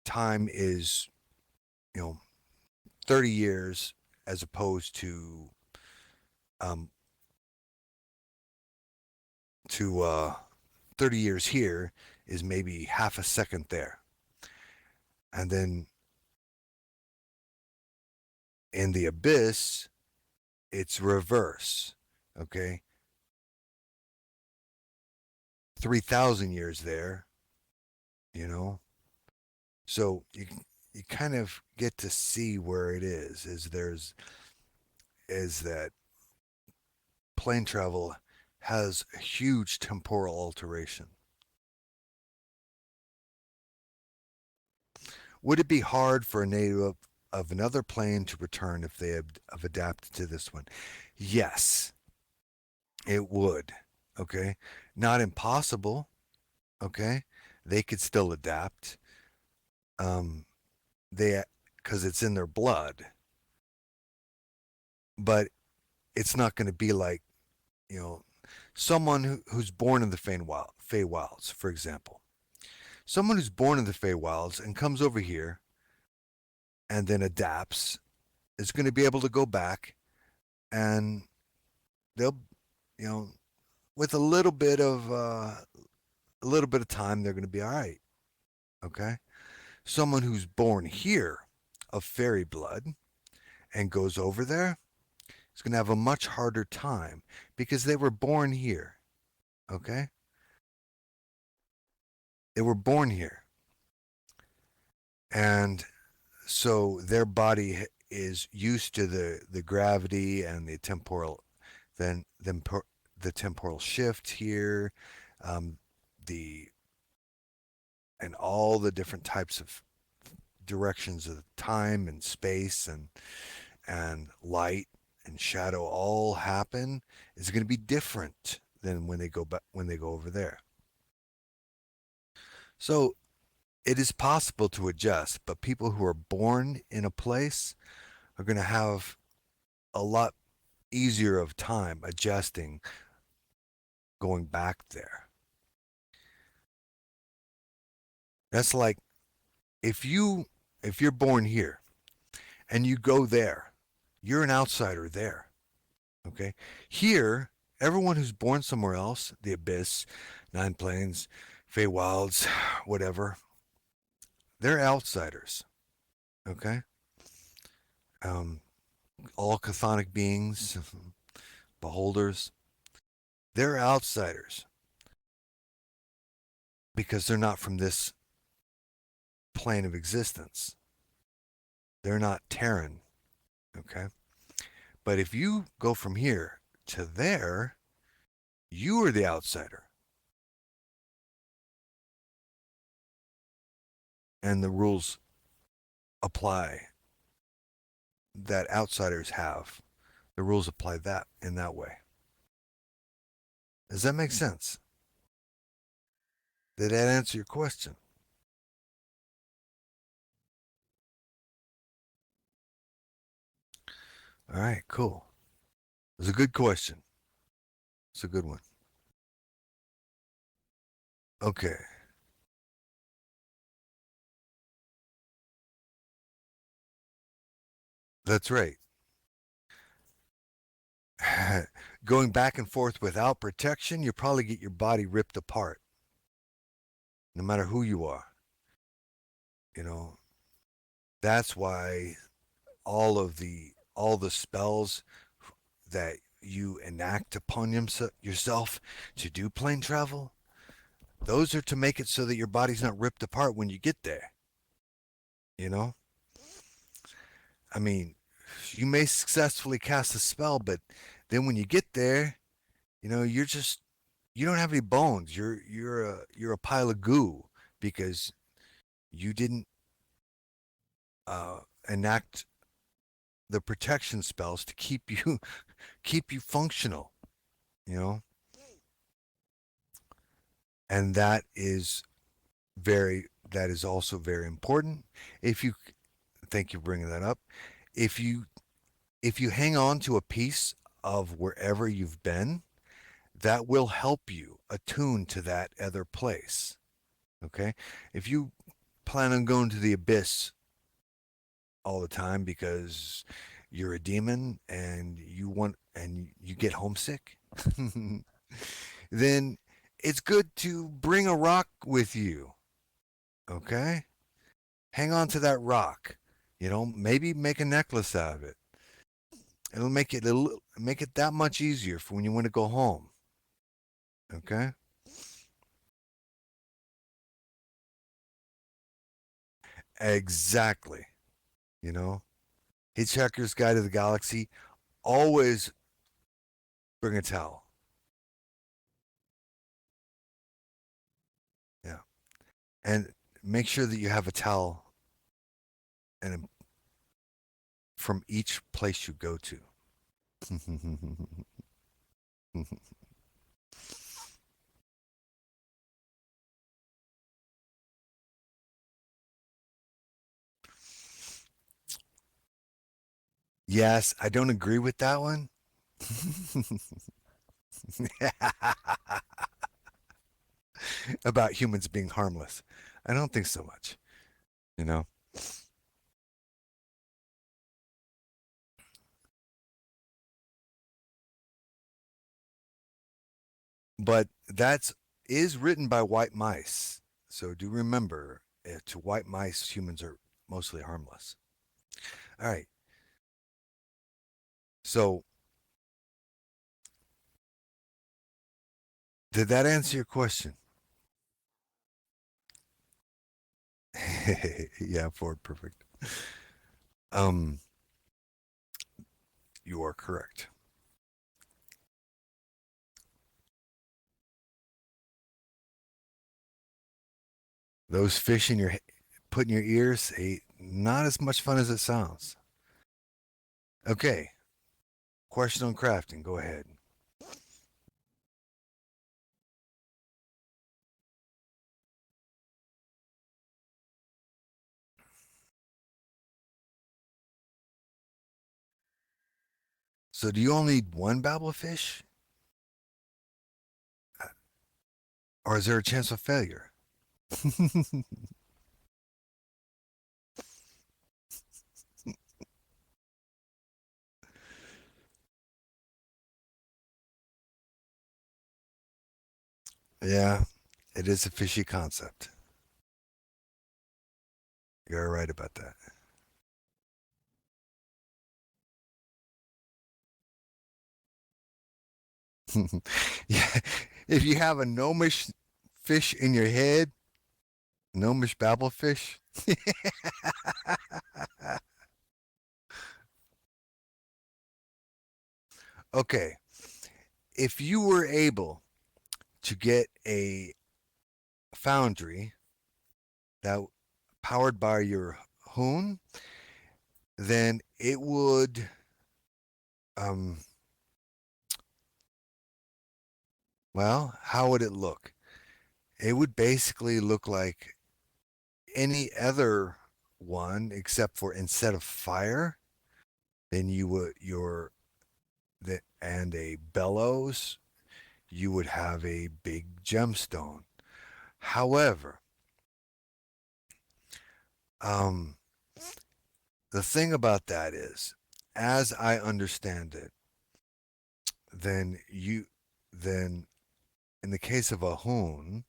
time is, you know, 30 years as opposed um, to 30 years here is maybe half a second there. And then in the Abyss, it's reverse. Okay. 3,000 years there, you know? So you kind of get to see where it is that plane travel has a huge temporal alteration. Would it be hard for a native of another plane to return if they have adapted to this one? Yes, it would. Okay. Not impossible. Okay. They could still adapt. Um, they, because it's in their blood, but it's not going to be like, you know, someone who's born in the Feywilds, for example. Someone who's born in the Feywilds and comes over here and then adapts is going to be able to go back and they'll, you know, with a little bit of time, they're going to be all right. Okay. Someone who's born here of fairy blood and goes over there is going to have a much harder time because they were born here. Okay. They were born here. And so their body is used to the gravity and then the temporal shift here, um, the and all the different types of directions of time and space and light and shadow all happen is going to be different than when they go over there. So it is possible to adjust, but people who are born in a place are going to have a lot easier of time adjusting going back there. That's like if you're born here and you go there, you're an outsider there. Okay? Here, everyone who's born somewhere else, the Abyss, Nine Planes, Feywilds, whatever, they're outsiders. Okay? Um, all chthonic beings, beholders, they're outsiders because they're not from this plane of existence. They're not Terran. Okay? But if you go from here to there, you are the outsider. And the rules apply that outsiders have. The rules apply that in that way. Does that make sense? Did that answer your question? All right, cool. It was a good question. It's a good one. Okay, that's right. Going back and forth without protection, you probably get your body ripped apart, no matter who you are. You know, that's why all the spells that you enact upon yourself to do plane travel, those are to make it so that your body's not ripped apart when you get there. You know, I mean, you may successfully cast a spell, but then when you get there, you don't have any bones. You're a pile of goo because you didn't uh, enact the protection spells to keep you keep you functional. You know, and that is also very important. If you Thank you for bringing that up. If you if you hang on to a piece of wherever you've been, that will help you attune to that other place. Okay? If you plan on going to the abyss all the time because you're a demon and you get homesick, then it's good to bring a rock with you. Okay? Hang on to that rock. Maybe make a necklace out of it. Make it that much easier for when you want to go home. Okay? Exactly. You know, Hitchhiker's Guide to the Galaxy, always bring a towel. Yeah. And make sure that you have a towel and from each place you go to. Yes, I don't agree with that one. About humans being harmless. I don't think so much, you know. But that's is written by white mice. So do remember, to white mice, humans are mostly harmless. All right. So did that answer your question? Yeah, Ford, perfect. Um, you are correct. Those fish in your put in your ears, not as much fun as it sounds. Okay, question on crafting. Go ahead. So, do you only need one babblefish, or is there a chance of failure? Yeah, it is a fishy concept. You're right about that. Yeah, if you have a gnomish fish in your head, gnomish babblefish. Okay, if you were able to get a foundry that powered by your hoon, then it would um well, how would it look? It would basically look like any other one except for instead of fire, then you would your the and a bellows, you would have a big gemstone. However, um the thing about that is, as I understand it, then you then in the case of a hoon,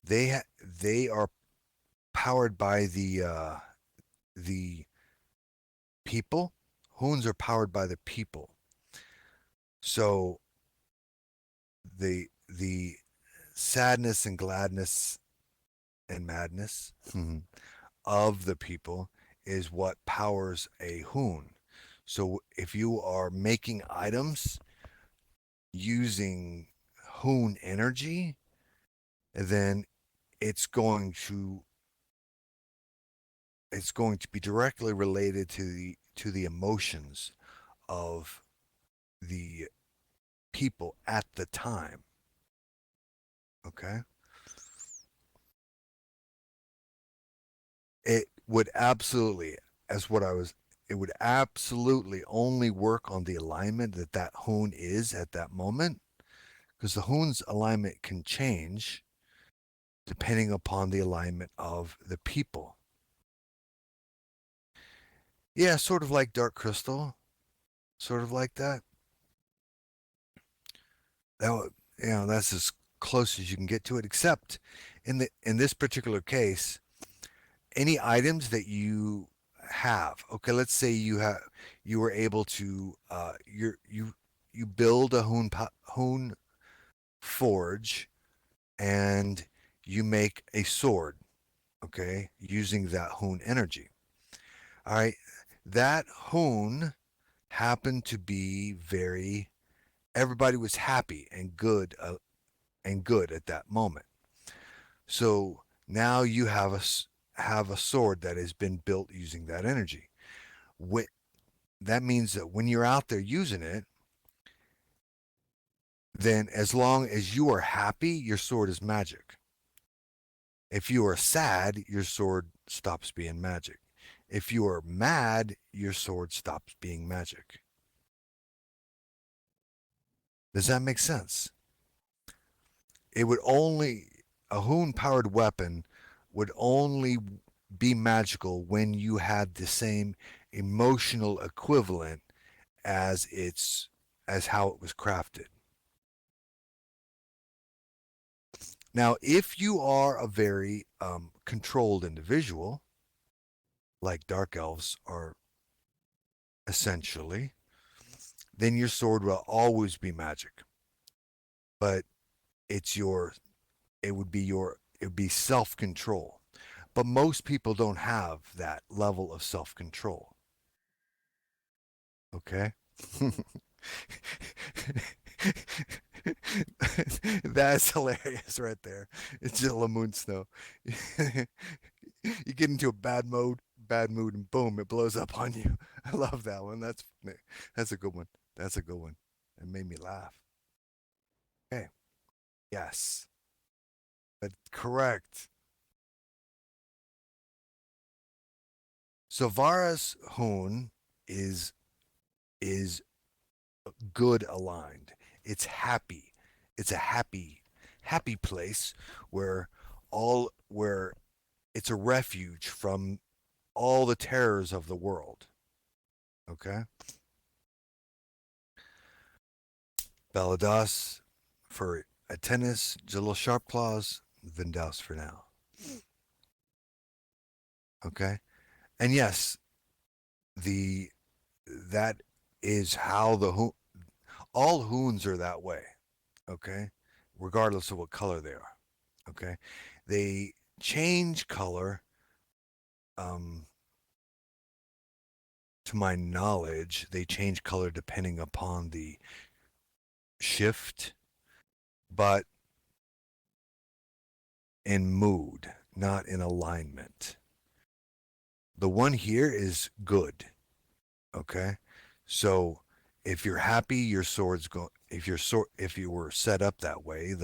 they are powered by the people. Hoons are powered by the people. So the sadness and gladness and madness of the people is what powers a hoon. So if you are making items using hoon energy, then it's going to it's going to be directly related to the emotions of the people at the time. Okay, it would absolutely, as what I was, it would absolutely only work on the alignment that that hoon is at that moment, because the hoon's alignment can change depending upon the alignment of the people. Yeah, sort of like dark crystal, sort of like that. That that's as close as you can get to it. Except in this particular case, any items that you have. Okay, let's say you were able to you build a hoon forge and you make a sword. Okay, using that hoon energy. All right, that hoon happened to be very. Everybody was happy and good at that moment. So now you have a sword that has been built using that energy. When, that means that when you're out there using it, then as long as you are happy, your sword is magic. If you are sad, your sword stops being magic. If you are mad, your sword stops being magic. Does that make sense? It would only a hoon powered weapon would only be magical when you had the same emotional equivalent as its as how it was crafted. Now, if you are a very controlled individual, like dark elves are essentially, then your sword will always be magic. But it's your it would be self control. But most people don't have that level of self control. Okay. That's hilarious right there. It's just Lamoon Snow. You get into a bad mood, and boom, it blows up on you. I love that one. That's a good one. That's a good one. It made me laugh. Okay. Yes. But correct. So Vara's Hoon is is good aligned. It's happy. It's a happy place where where it's a refuge from all the terrors of the world. Okay? Baladas for Atenis, Jalo Sharpclaws, Vindaus for now. Okay, and yes, the that is how all hoons are that way. Okay, regardless of what color they are. Okay, they change color. Um, to my knowledge, they change color depending upon the shift, but in mood, not in alignment. The one here is good. Okay, so if you're happy, your sword's go. If you were set up that way,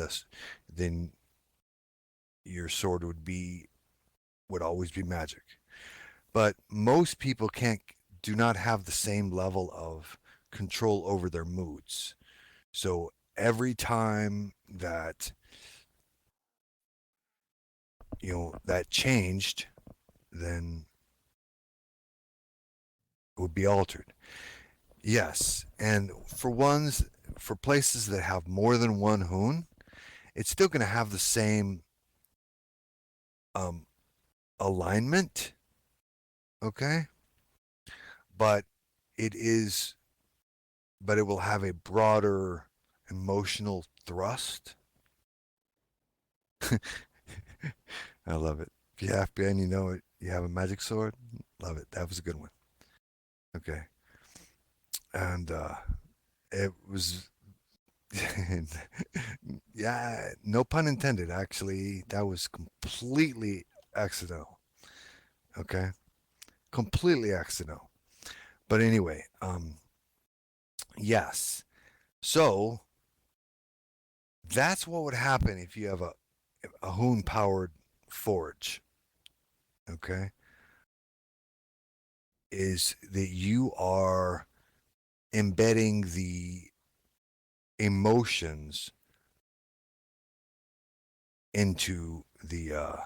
then your sword would always be magic. But most people do not have the same level of control over their moods. So every time that that changed, then it would be altered. Yes, and for places that have more than one hoon, it's still going to have the same um, alignment. Okay, but it is, but it will have a broader emotional thrust. I love it. If you have Ben, you know it. You have a magic sword. Love it. That was a good one. Okay, and it was yeah, no pun intended. Actually, that was completely accidental. Okay, completely accidental. But anyway, yes. So that's what would happen if you have a Hoon powered forge. Okay, is that you are embedding the emotions into the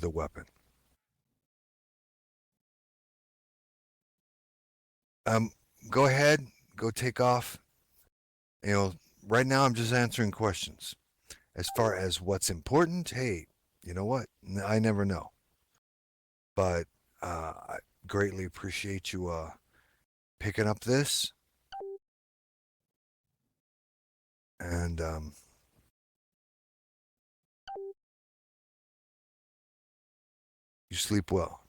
weapon. Um, go ahead, go take off. You know, right now I'm just answering questions. As far as what's important, hey, you know what? I never know. But I greatly appreciate you picking up this, and you sleep well.